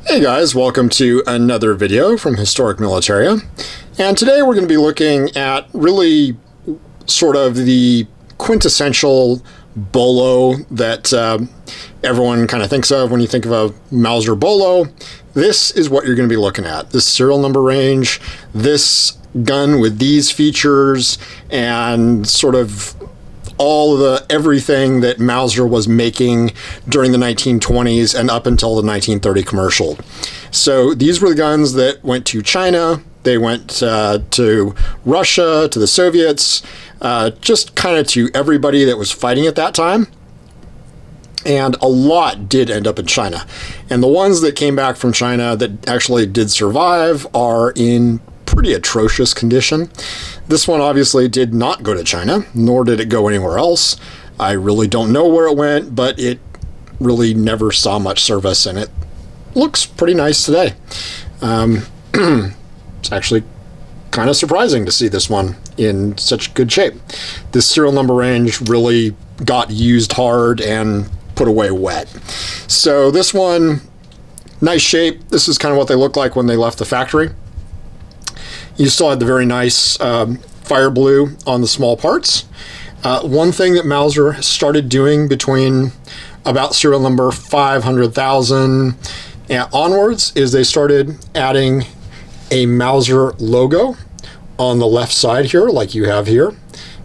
Hey guys, welcome to another video from Historic Militaria. And today we're going to be looking at really sort of the quintessential Bolo that everyone kind of thinks of when you think of a Mauser Bolo. This is what you're going to be looking at. This serial number range, this gun with these features, and sort of all of the everything that Mauser was making during the 1920s and up until the 1930 commercial. So these were the guns that went to China, they went to Russia, to the Soviets, just kind of to everybody that was fighting at that time. And a lot did end up in China. And the ones that came back from China that actually did survive are in pretty atrocious condition. This one obviously did not go to China, nor did it go anywhere else. I really don't know where it went, but it really never saw much service, and it looks pretty nice today. It's actually kind of surprising to see this one in such good shape. This serial number range really got used hard and put away wet. So this one, nice shape. This is kind of what they look like when they left the factory. You still had the very nice fire blue on the small parts. One thing that Mauser started doing between about serial number 500,000 and onwards is they started adding a Mauser logo on the left side here, like you have here.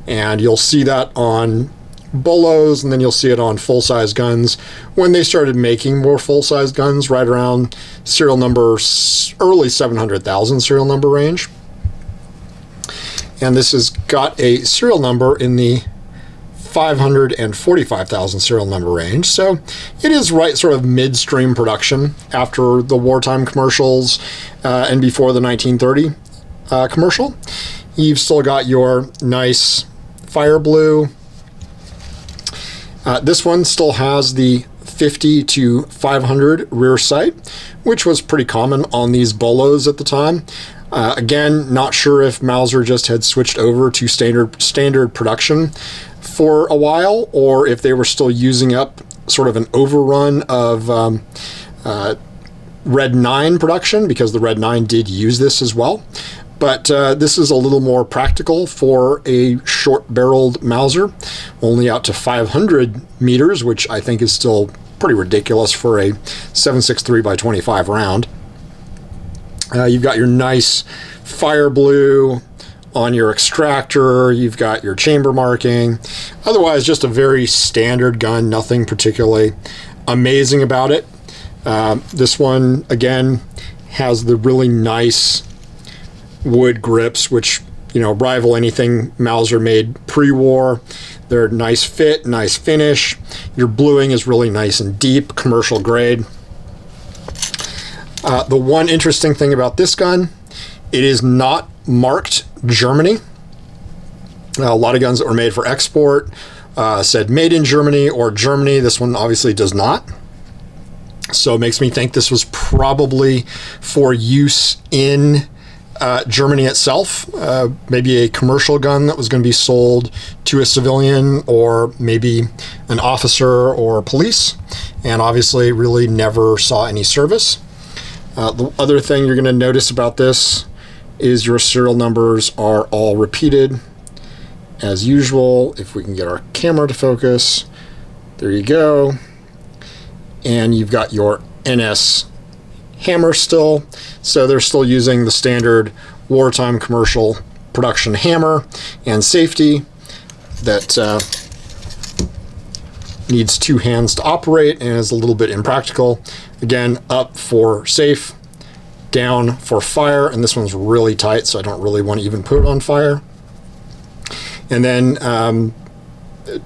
And you'll see that on Bolos, and then you'll see it on full-size guns when they started making more full-size guns right around serial number early 700,000 serial number range. And this has got a serial number in the 545,000 serial number range. So it is right sort of midstream production after the wartime commercials and before the 1930 commercial. You've still got your nice fire blue. This one still has the 50 to 500 rear sight, which was pretty common on these Bolos at the time. Again, not sure if Mauser just had switched over to standard production for a while, or if they were still using up sort of an overrun of Red 9 production, because the Red 9 did use this as well. But this is a little more practical for a short-barreled Mauser, only out to 500 meters, which I think is still pretty ridiculous for a 7.63 by 25 round. You've got your nice fire blue on your extractor. You've got your chamber marking. Otherwise, just a very standard gun, nothing particularly amazing about it. This one, again, has the really nice wood grips, which, you know, rival anything Mauser made pre-war. They're nice fit, nice finish. Your bluing is really nice and deep, commercial grade. The one interesting thing about this gun, it is not marked Germany. A lot of guns that were made for export said made in Germany or Germany. This one obviously does not. So it makes me think this was probably for use in Germany itself, maybe a commercial gun that was going to be sold to a civilian or maybe an officer or police, and obviously really never saw any service. The other thing you're going to notice about this is your serial numbers are all repeated as usual. If we can get our camera to focus, there you go. And you've got your NS hammer still, so they're still using the standard wartime commercial production hammer and safety that needs two hands to operate and is a little bit impractical. Again, up for safe, down for fire, and this one's really tight, so I don't really want to even put it on fire. And then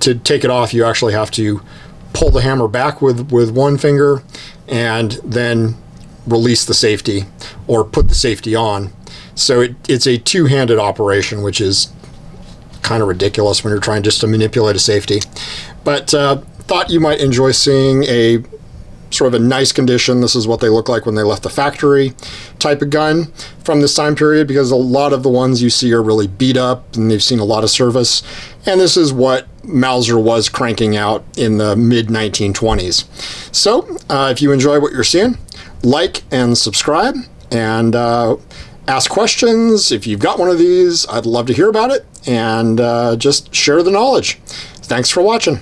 to take it off, you actually have to pull the hammer back with one finger and then release the safety or put the safety on. So it's a two-handed operation, which is kind of ridiculous when you're trying just to manipulate a safety. But thought you might enjoy seeing a sort of a nice condition. This is what they look like when they left the factory type of gun from this time period, because a lot of the ones you see are really beat up and they've seen a lot of service. And this is what Mauser was cranking out in the mid 1920s. So if you enjoy what you're seeing, like and subscribe, and ask questions. If you've got one of these, I'd love to hear about it, and just share the knowledge. Thanks for watching.